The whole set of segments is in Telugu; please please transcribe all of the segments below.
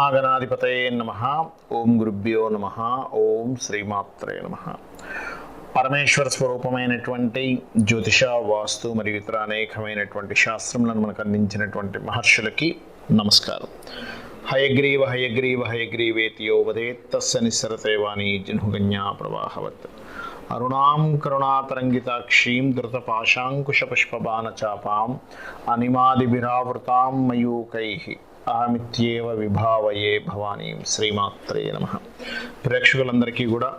మహాగణాధిపతయే నమః. ఓం గురుభ్యో నమః. ఓం శ్రీమాత్రే నమః. పరమేశ్వర స్వరూపమైనటువంటి జ్యోతిష, వాస్తు మరియు ఇతర అనేకమైనటువంటి శాస్త్రములను మనకు అందించినటువంటి మహర్షులకి నమస్కారం. హయగ్రీవ హయగ్రీవ హయగ్రీవేతియో వదేత్తస్య నిస్సరతే వాణి జహ్నుగన్యా ప్రవాహవత్. అరుణాం కరుణాతరంగితాక్షీం ధృతపాశాంకుశపుష్పబాణచాపాం అనిమాదిభిరావృతాం మయూకైః అహమిత్యేవ విభావయే భవానీం. శ్రీమాత్రే నమః. ప్రేక్షకులందరికీ కూడా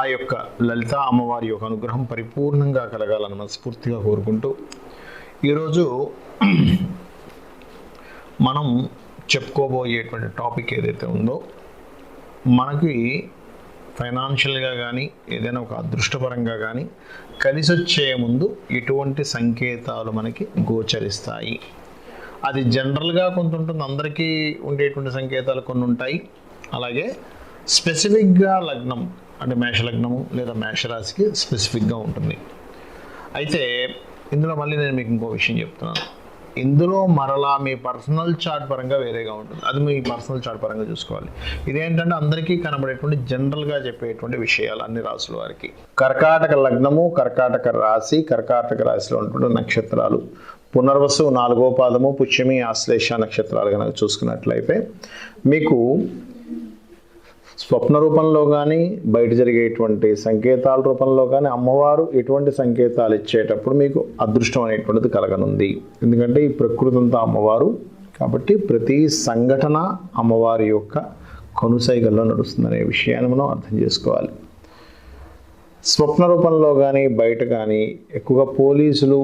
ఆ యొక్క లలిత అమ్మవారి యొక్క అనుగ్రహం పరిపూర్ణంగా కలగాలని మనస్ఫూర్తిగా కోరుకుంటూ ఈరోజు మనం చెప్పుకోబోయేటువంటి టాపిక్ ఏదైతే ఉందో, మనకి ఫైనాన్షియల్గా కానీ ఏదైనా ఒక అదృష్టపరంగా కానీ కలిసి వచ్చే ముందు ఎటువంటి సంకేతాలు మనకి గోచరిస్తాయి. అది జనరల్గా కొంత ఉంటుంది, అందరికీ ఉండేటువంటి సంకేతాలు కొన్ని ఉంటాయి. అలాగే స్పెసిఫిక్గా లగ్నం అంటే మేషలగ్నము లేదా మేషరాశికి స్పెసిఫిక్గా ఉంటుంది. అయితే ఇందులో మళ్ళీ నేను మీకు ఇంకో విషయం చెప్తున్నాను. ఇందులో మరలా మీ పర్సనల్ చార్ట్ పరంగా వేరేగా ఉంటుంది. అది మీ పర్సనల్ చార్ట్ పరంగా చూసుకోవాలి. ఇదేంటంటే అందరికీ కనబడేటువంటి జనరల్గా చెప్పేటువంటి విషయాలు అన్ని రాసుల వారికి. కర్కాటక లగ్నము, కర్కాటక రాశి, కర్కాటక రాశిలో ఉన్నటువంటి నక్షత్రాలు పునర్వసు 4వ పాదము, పుష్యమి, ఆశ్లేష నక్షత్రాలు కనుక చూసుకున్నట్లయితే మీకు స్వప్న రూపంలో కానీ బయట జరిగేటువంటి సంకేతాల రూపంలో కానీ అమ్మవారు ఎటువంటి సంకేతాలు ఇచ్చేటప్పుడు మీకు అదృష్టం అనేటువంటిది కలగనుంది. ఎందుకంటే ఈ ప్రకృతి అంతా అమ్మవారు కాబట్టి ప్రతి సంఘటన అమ్మవారి యొక్క కనుసైగల్లో నడుస్తుందనే విషయాన్ని మనం అర్థం చేసుకోవాలి. స్వప్న రూపంలో కానీ బయట కానీ ఎక్కువగా పోలీసులు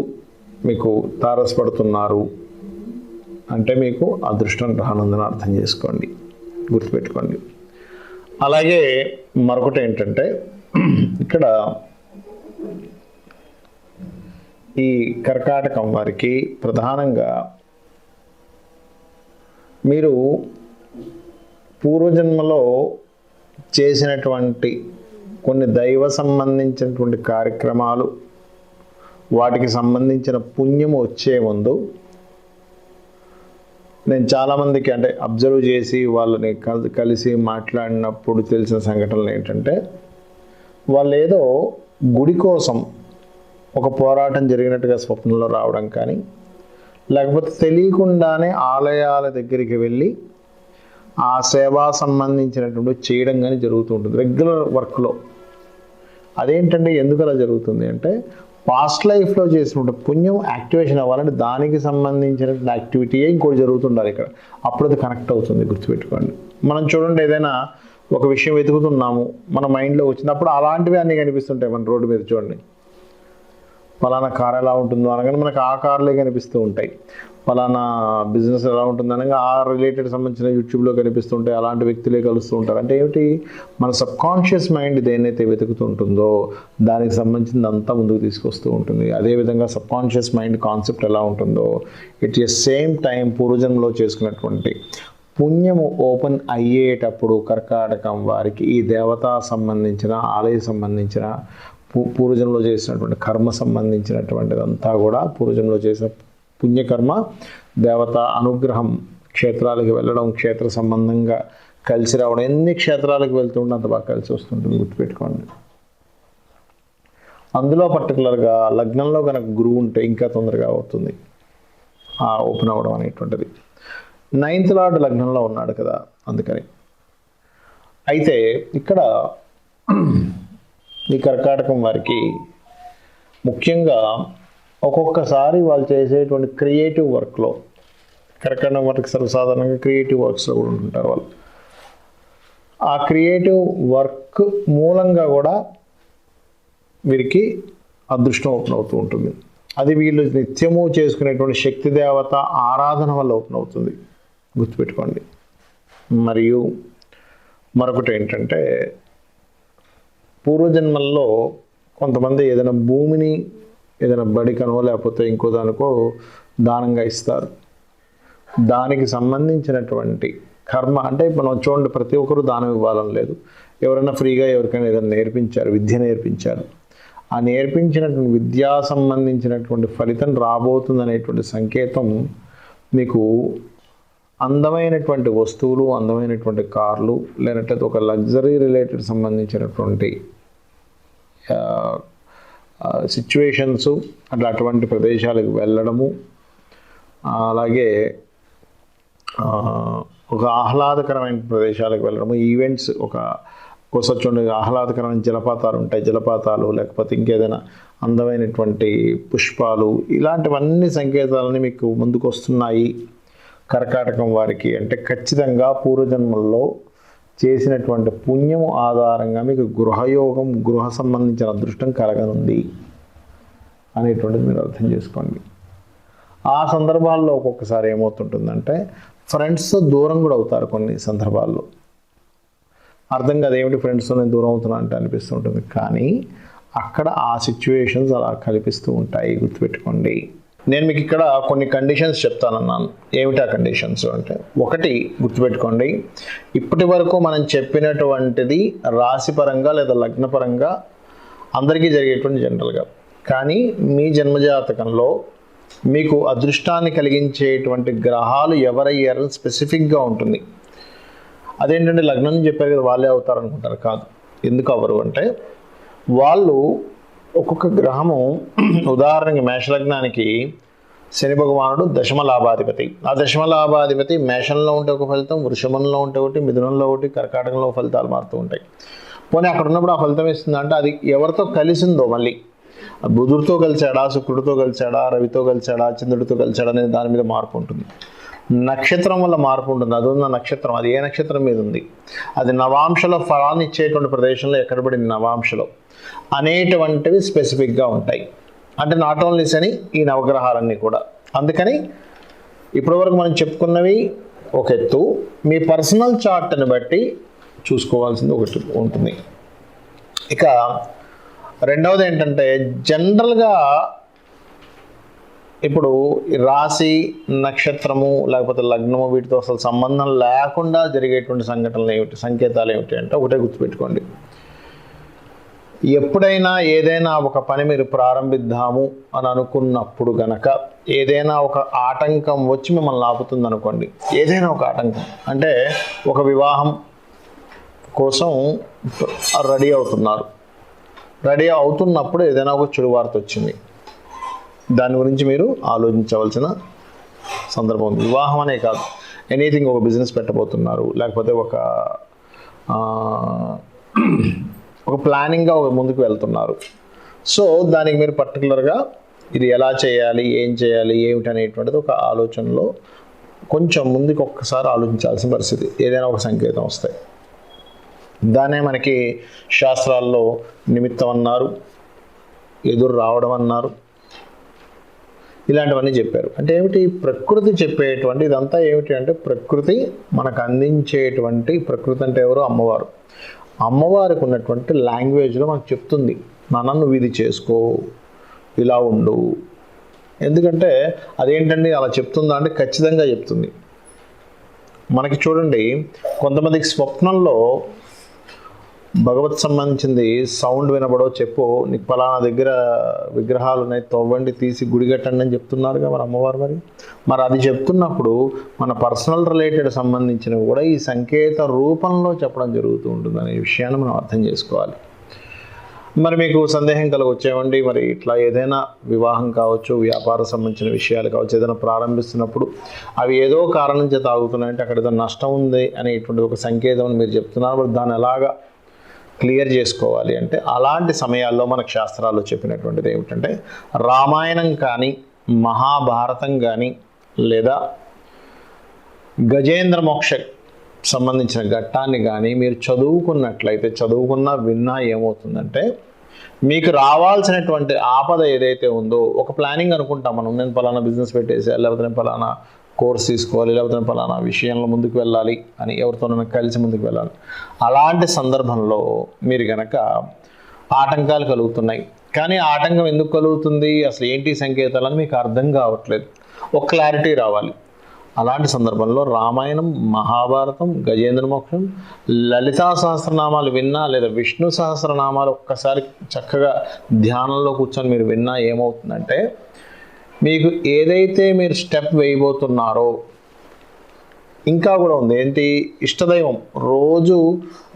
మీకు తారసపడుతున్నారు అంటే మీకు అదృష్టం రానుందని అర్థం చేసుకోండి, గుర్తుపెట్టుకోండి. అలాగే మరొకటి ఏంటంటే, ఇక్కడ ఈ కర్కాటకం వారికి ప్రధానంగా మీరు పూర్వజన్మలో చేసినటువంటి కొన్ని దైవ సంబంధించినటువంటి కార్యక్రమాలు, వాటికి సంబంధించిన పుణ్యము వచ్చే ముందు నేను చాలామందికి అంటే అబ్జర్వ్ చేసి వాళ్ళని కలిసి మాట్లాడినప్పుడు తెలిసిన సంఘటనలు ఏంటంటే, వాళ్ళు ఏదో గుడి కోసం ఒక పోరాటం జరిగినట్టుగా స్వప్నంలో రావడం కానీ, లేకపోతే తెలియకుండానే ఆలయాల దగ్గరికి వెళ్ళి ఆ సేవా సంబంధించినటువంటి చేయడం కానీ జరుగుతూ ఉంటుంది రెగ్యులర్ వర్క్లో. అదేంటంటే ఎందుకు అలా జరుగుతుంది అంటే, పాస్ట్ లైఫ్లో చేసినటువంటి పుణ్యం యాక్టివేషన్ అవ్వాలంటే దానికి సంబంధించిన యాక్టివిటీయే ఇంకోటి జరుగుతుండాలి ఇక్కడ. అప్పుడు అది కనెక్ట్ అవుతుంది, గుర్తుపెట్టుకోండి. మనం చూడండి, ఏదైనా ఒక విషయం వెతుకుతున్నాము, మన మైండ్లో వచ్చినప్పుడు అలాంటివి అన్నీ కనిపిస్తుంటాయి. మన రోడ్డు మీద చూడండి, ఫలానా కార్ ఎలా ఉంటుందో అనగానే మనకు ఆ కార్లే కనిపిస్తూ ఉంటాయి. ఫలానా బిజినెస్ ఎలా ఉంటుంది అనగా ఆ రిలేటెడ్ సంబంధించిన యూట్యూబ్లో కనిపిస్తుంటాయి. అలాంటి వ్యక్తులే కలుస్తూ ఉంటారు. అంటే ఏమిటి, మన సబ్కాన్షియస్ మైండ్ దేన్నైతే వెతుకుతూ ఉంటుందో దానికి సంబంధించింది అంతా ముందుకు తీసుకొస్తూ ఉంటుంది. అదేవిధంగా సబ్కాన్షియస్ మైండ్ కాన్సెప్ట్ ఎలా ఉంటుందో ఇట్ ఈస్ సేమ్ టైం పూర్వజన్మలో చేసుకున్నటువంటి పుణ్యము ఓపెన్ అయ్యేటప్పుడు కర్కాటకం వారికి ఈ దేవతా సంబంధించిన, ఆలయ సంబంధించిన, పూర్వజన్మలో చేసినటువంటి కర్మ సంబంధించినటువంటిదంతా కూడా పూర్వజన్మలో చేసిన పుణ్యకర్మ, దేవత అనుగ్రహం, క్షేత్రాలకు వెళ్ళడం, క్షేత్ర సంబంధంగా కలిసి రావడం, ఎన్ని క్షేత్రాలకు వెళ్తుంటే అంత బాగా కలిసి వస్తుంటుంది, గుర్తుపెట్టుకోండి. అందులో పర్టికులర్గా లగ్నంలో కనుక గురువు ఉంటే ఇంకా తొందరగా అవుతుంది ఆ ఓపెన్ అవ్వడం అనేటువంటిది. 9th లార్డ్ లగ్నంలో ఉన్నాడు కదా, అందుకని. అయితే ఇక్కడ ఈ కర్కాటకం వారికి ముఖ్యంగా ఒక్కొక్కసారి వాళ్ళు చేసేటువంటి క్రియేటివ్ వర్క్లో, కర్కాటకం వారికి సర్వసాధారణంగా క్రియేటివ్ వర్క్స్లో కూడా ఉంటుంటారు వాళ్ళు. ఆ క్రియేటివ్ వర్క్ మూలంగా కూడా వీరికి అదృష్టం ఓపెన్ అవుతూ ఉంటుంది. అది వీళ్ళు నిత్యము చేసుకునేటువంటి శక్తి దేవత ఆరాధన వల్ల ఓపెన్ అవుతుంది, గుర్తుపెట్టుకోండి. మరియు మరొకటి ఏంటంటే, పూర్వజన్మల్లో కొంతమంది ఏదైనా భూమిని ఏదైనా బడికనో లేకపోతే ఇంకో దానికో దానంగా ఇస్తారు. దానికి సంబంధించినటువంటి కర్మ అంటే మనం చూడండి, ప్రతి ఒక్కరూ దానం ఇవ్వాలని లేదు. ఎవరైనా ఫ్రీగా ఎవరికైనా ఏదైనా నేర్పించారు, విద్య నేర్పించారు. ఆ నేర్పించినటువంటి విద్యా సంబంధించినటువంటి ఫలితం రాబోతుందనేటువంటి సంకేతం మీకు అందమైనటువంటి వస్తువులు, అందమైనటువంటి కార్లు, లేదంటే ఒక లగ్జరీ రిలేటెడ్ సంబంధించినటువంటి సిచ్యువేషన్స్ అటువంటి ప్రదేశాలకు వెళ్ళడము, అలాగే ఒక ఆహ్లాదకరమైన ప్రదేశాలకు వెళ్ళడము, ఈవెంట్స్ ఒకసారి చూడండి, ఆహ్లాదకరమైన జలపాతాలు ఉంటాయి, జలపాతాలు లేకపోతే ఇంకేదైనా అందమైనటువంటి పుష్పాలు, ఇలాంటివన్నీ సంకేతాలని మీకు ముందుకు వస్తున్నాయి కర్కాటకం వారికి అంటే ఖచ్చితంగా పూర్వజన్మల్లో చేసినటువంటి పుణ్యము ఆధారంగా మీకు గృహయోగం, గృహ సంబంధించిన అదృష్టం కలగనుంది అనేటువంటిది మీరు అర్థం చేసుకోండి. ఆ సందర్భాల్లో ఒక్కొక్కసారి ఏమవుతుంటుందంటే ఫ్రెండ్స్తో దూరం కూడా అవుతారు. కొన్ని సందర్భాల్లో అర్థం కాదు ఏమిటి ఫ్రెండ్స్తో నేను దూరం అవుతున్నా అంటే అనిపిస్తుంటుంది, కానీ అక్కడ ఆ సిచ్యువేషన్స్ అలా కల్పిస్తూ ఉంటాయి. గుర్తుపెట్టుకోండి. నేను మీకు ఇక్కడ కొన్ని కండిషన్స్ చెప్తానన్నాను. ఏమిటి ఆ కండిషన్స్ అంటే, ఒకటి గుర్తుపెట్టుకోండి, ఇప్పటి వరకు మనం చెప్పినటువంటిది రాశిపరంగా లేదా లగ్నపరంగా అందరికీ జరిగేటువంటి జనరల్గా, కానీ మీ జన్మజాతకంలో మీకు అదృష్టాన్ని కలిగించేటువంటి గ్రహాలు ఎవరయ్యారని స్పెసిఫిక్గా ఉంటుంది. అదేంటంటే లగ్నం చెప్పారు కదా వాళ్ళే అవుతారు అనుకుంటారు, కాదు. ఎందుకు అవ్వరు అంటే వాళ్ళు ఒక్కొక్క గ్రహము, ఉదాహరణకి మేషలగ్నానికి శని భగవానుడు దశమ లాభాధిపతి. ఆ దశమ లాభాధిపతి మేషంలో ఉంటే ఒక ఫలితం, వృషభంలో ఉంటే ఒకటి, మిథునంలో ఒకటి, కర్కాటకంలో ఫలితాలు మారుతూ ఉంటాయి. పోనీ అక్కడ ఉన్నప్పుడు ఆ ఫలితం ఇస్తుందంటే అది ఎవరితో కలిసిందో, మళ్ళీ బుధుడితో కలిసాడా, శుక్రుడితో కలిసాడా, రవితో కలిసాడా, చంద్రుడితో కలిసాడా అనేది దాని మీద మార్పు ఉంటుంది. నక్షత్రం వల్ల మార్పు ఉంటుంది. అది ఉన్న నక్షత్రం, అది ఏ నక్షత్రం మీద ఉంది, అది నవాంశలో ఫలాన్ని ఇచ్చేటువంటి ప్రదేశంలో ఎక్కడ పడింది నవాంశలో అనేటువంటివి స్పెసిఫిక్గా ఉంటాయి. అంటే నాట్ ఓన్లీ శని, ఈ నవగ్రహాలన్నీ కూడా. అందుకని ఇప్పటివరకు మనం చెప్పుకున్నవి ఒక ఎత్తు, మీ పర్సనల్ చార్ట్ని బట్టి చూసుకోవాల్సింది ఒకటి ఉంటుంది. ఇక రెండవది ఏంటంటే జనరల్గా ఇప్పుడు రాశి, నక్షత్రము లేకపోతే లగ్నము వీటితో అసలు సంబంధం లేకుండా జరిగేటువంటి సంఘటనలు ఏమిటి, సంకేతాలు ఏమిటి అంటే ఒకటే గుర్తుపెట్టుకోండి. ఎప్పుడైనా ఏదైనా ఒక పని మీరు ప్రారంభిద్దాము అని అనుకున్నప్పుడు గనక ఏదైనా ఒక ఆటంకం వచ్చి మిమ్మల్ని ఆపుతుంది అనుకోండి. ఏదైనా ఒక ఆటంకం అంటే ఒక వివాహం కోసం రెడీ అవుతున్నారు, రెడీ అవుతున్నప్పుడు ఏదైనా ఒక చెడు వార్త వచ్చింది, దాని గురించి మీరు ఆలోచించవలసిన సందర్భం ఉంది. వివాహం అనే కాదు, ఎనీథింగ్, ఒక బిజినెస్ పెట్టబోతున్నారు, లేకపోతే ఒక ప్లానింగ్గా ఒక ముందుకు వెళ్తున్నారు. సో దానికి మీరు పర్టికులర్గా ఇది ఎలా చేయాలి, ఏం చేయాలి, ఏమిటి అనేటువంటిది ఒక ఆలోచనలో కొంచెం ముందుకు ఒక్కసారి ఆలోచించాల్సిన పరిస్థితి, ఏదైనా ఒక సంకేతం వస్తాయి. దాన్నే మనకి శాస్త్రాల్లో నిమిత్తం అన్నారు, ఎదురు రావడం అన్నారు, ఇలాంటివన్నీ చెప్పారు. అంటే ఏమిటి, ప్రకృతి చెప్పేటువంటి ఇదంతా ఏమిటి అంటే ప్రకృతి మనకు అందించేటువంటి, ప్రకృతి అంటే ఎవరు, అమ్మవారు. అమ్మవారికి ఉన్నటువంటి లాంగ్వేజ్లో మనకు చెప్తుంది, నన్ను ఇది చేసుకో, ఇలా ఉండు. ఎందుకంటే అదేంటండి అలా చెప్తుందా అంటే ఖచ్చితంగా చెప్తుంది. మనకి చూడండి, కొంతమందికి స్వప్నంలో భగవత్ సంబంధించింది సౌండ్ వినబడో, చెప్పు నీకు పలానా దగ్గర విగ్రహాలు ఉన్నాయి, తవ్వండి, తీసి గుడి కట్టండి అని చెప్తున్నారుగా మరి అమ్మవారు. మరి అది చెప్తున్నప్పుడు మన పర్సనల్ రిలేటెడ్ సంబంధించినవి కూడా ఈ సంకేత రూపంలో చెప్పడం జరుగుతూ ఉంటుంది అనే విషయాన్ని మనం అర్థం చేసుకోవాలి. మరి మీకు సందేహం కలగొచ్చేవండి, మరి ఇట్లా ఏదైనా వివాహం కావచ్చు, వ్యాపార సంబంధించిన విషయాలు కావచ్చు, ఏదైనా ప్రారంభిస్తున్నప్పుడు అవి ఏదో కారణం చేత ఆగుతున్నాయంటే అక్కడ ఏదో నష్టం ఉంది అనేటువంటి ఒక సంకేతం అని మీరు చెప్తున్నారు. మరి దాన్ని ఎలాగా క్లియర్ చేసుకోవాలి అంటే అలాంటి సమయాల్లో మనకు శాస్త్రాల్లో చెప్పినటువంటిది ఏమిటంటే రామాయణం కానీ, మహాభారతం కానీ, లేదా గజేంద్ర మోక్ష సంబంధించిన ఘట్టాన్ని కానీ మీరు చదువుకున్నట్లయితే, చదువుకున్నా విన్నా ఏమవుతుందంటే మీకు రావాల్సినటువంటి ఆపద ఏదైతే ఉందో, ఒక ప్లానింగ్ అనుకుంటాం మనం, నేను పలానా బిజినెస్ పెట్టేసాను, లేకపోతే నేను పలానా కోర్స్ తీసుకోవాలి, లేకపోతే నేను పలానా విషయంలో ముందుకు వెళ్ళాలి అని, ఎవరితోనైనా కలిసి ముందుకు వెళ్ళాలి. అలాంటి సందర్భంలో మీరు కనుక ఆటంకాలు కలుగుతున్నాయి, కానీ ఆటంకం ఎందుకు కలుగుతుంది, అసలు ఏంటి సంకేతాలని మీకు అర్థం కావట్లేదు, ఒక క్లారిటీ రావాలి. అలాంటి సందర్భంలో రామాయణం, మహాభారతం, గజేంద్ర మోక్షం, లలితా సహస్రనామాలు విన్నా, లేదా విష్ణు సహస్రనామాలు ఒక్కసారి చక్కగా ధ్యానంలో కూర్చొని మీరు విన్నా ఏమవుతుందంటే మీకు ఏదైతే మీరు స్టెప్ వేయబోతున్నారో ఇంకా కూడా ఉంది ఏంటి, ఇష్టదైవం. రోజు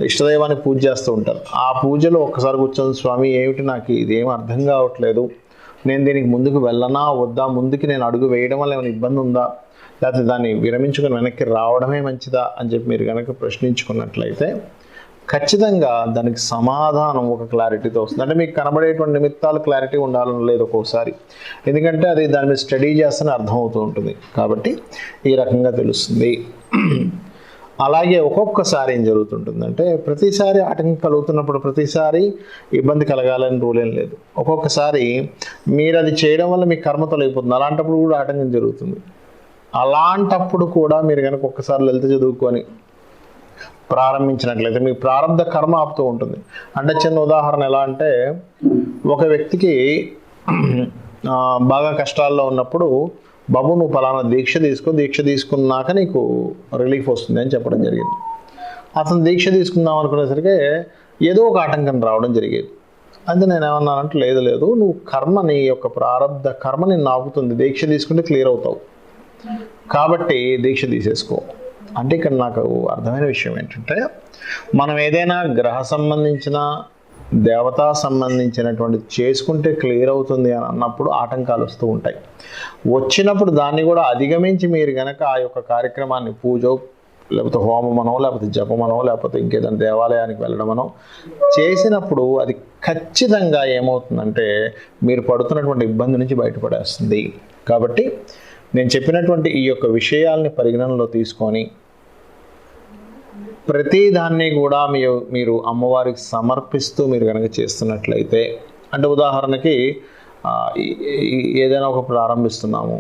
ఇష్టదైవాన్ని పూజ చేస్తూ ఉంటారు. ఆ పూజలో ఒక్కసారి కూర్చొని స్వామి ఏమిటి నాకు ఇదేం అర్థం కావట్లేదు, నేను దీనికి ముందుకు వెళ్ళనా వద్దా, ముందుకి నేను అడుగు వేయడం వల్ల ఏమైనా ఇబ్బంది ఉందా, లేకపోతే దాన్ని విరమించుకొని వెనక్కి రావడమే మంచిదా అని చెప్పి మీరు కనుక ప్రశ్నించుకున్నట్లయితే ఖచ్చితంగా దానికి సమాధానం ఒక క్లారిటీతో వస్తుంది. అంటే మీకు కనబడేటువంటి నిమిత్తాలు క్లారిటీ ఉండాలని లేదు ఒక్కోసారి, ఎందుకంటే అది దాని మీద స్టడీ చేస్తేనే అర్థమవుతూ ఉంటుంది. కాబట్టి ఈ రకంగా తెలుస్తుంది. అలాగే ఒక్కొక్కసారి ఏం జరుగుతుంటుందంటే ప్రతిసారి ఆటంకం కలుగుతున్నప్పుడు ప్రతిసారి ఇబ్బంది కలగాలని రూల్ ఏం లేదు. ఒక్కొక్కసారి మీరు అది చేయడం వల్ల మీ కర్మ తొలగిపోతుంది, అలాంటప్పుడు కూడా ఆటంకం జరుగుతుంది. అలాంటప్పుడు కూడా మీరు కనుక ఒక్కసారి లలిత చదువుకొని ప్రారంభించినట్లయితే మీ ప్రారంభ కర్మ ఆపుతూ ఉంటుంది. అంటే చిన్న ఉదాహరణ ఎలా అంటే, ఒక వ్యక్తికి బాగా కష్టాల్లో ఉన్నప్పుడు బాబు నువ్వు పలానా దీక్ష తీసుకున్నాక నీకు రిలీఫ్ వస్తుంది అని చెప్పడం జరిగింది. అతను దీక్ష తీసుకుందాం అనుకునేసరికి ఏదో ఒక ఆటంకం రావడం జరిగేది. అయితే నేను ఏమన్నానంటే లేదు నువ్వు నీ యొక్క ప్రారంభ కర్మ నిన్ను ఆపుతుంది, దీక్ష తీసుకుంటే క్లియర్ అవుతావు, కాబట్టి దీక్ష తీసేసుకో అంటే. ఇక్కడ నాకు అర్థమైన విషయం ఏంటంటే, మనం ఏదైనా గ్రహ సంబంధించిన దేవతా సంబంధించినటువంటి చేసుకుంటే క్లియర్ అవుతుంది అని అన్నప్పుడు ఆటంకాలు వస్తూ ఉంటాయి. వచ్చినప్పుడు దాన్ని కూడా అధిగమించి మీరు కనుక ఆ యొక్క కార్యక్రమాన్ని పూజో లేకపోతే హోమమనో లేకపోతే జపమనో లేకపోతే ఇంకేదైనా దేవాలయానికి వెళ్ళడమనో చేసినప్పుడు అది ఖచ్చితంగా ఏమవుతుందంటే మీరు పడుతున్నటువంటి ఇబ్బంది నుంచి బయటపడేస్తుంది. కాబట్టి నేను చెప్పినటువంటి ఈ యొక్క విషయాల్ని పరిగణనలో తీసుకొని ప్రతి దాన్ని కూడా మీరు అమ్మవారికి సమర్పిస్తూ మీరు కనుక చేస్తున్నట్లయితే, అంటే ఉదాహరణకి ఏదైనా ఒక ప్రారంభిస్తున్నాము,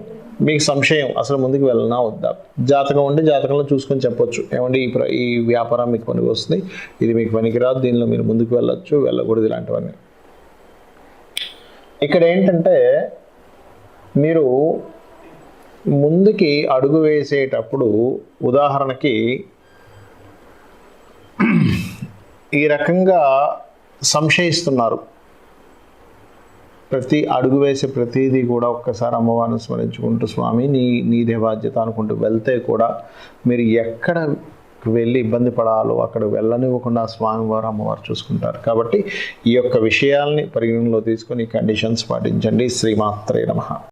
మీకు సంశయం అసలు ముందుకు వెళ్ళనా వద్దా, జాతకం ఉంటే జాతకంలో చూసుకొని చెప్పొచ్చు, ఏమంటే ఈ వ్యాపారం మీకు పనికి వస్తుంది, ఇది మీకు పనికిరాదు, దీనిలో మీరు ముందుకు వెళ్ళొచ్చు, వెళ్ళకూడదు, ఇలాంటివన్నీ. ఇక్కడ ఏంటంటే మీరు ముందుకి అడుగు వేసేటప్పుడు ఉదాహరణకి ఈ రకంగా సంశయిస్తున్నారు, ప్రతి అడుగు వేసే ప్రతిదీ కూడా ఒక్కసారి అమ్మవారిని స్మరించుకుంటూ స్వామి నీదే బాధ్యత అనుకుంటూ వెళ్తే కూడా మీరు ఎక్కడ వెళ్ళి ఇబ్బంది పడాలో అక్కడ వెళ్ళనివ్వకుండా స్వామివారు అమ్మవారు చూసుకుంటారు. కాబట్టి ఈ యొక్క విషయాల్ని పరిగణనలో తీసుకొని కండిషన్స్ పాటించండి. శ్రీమాత్రే నమః.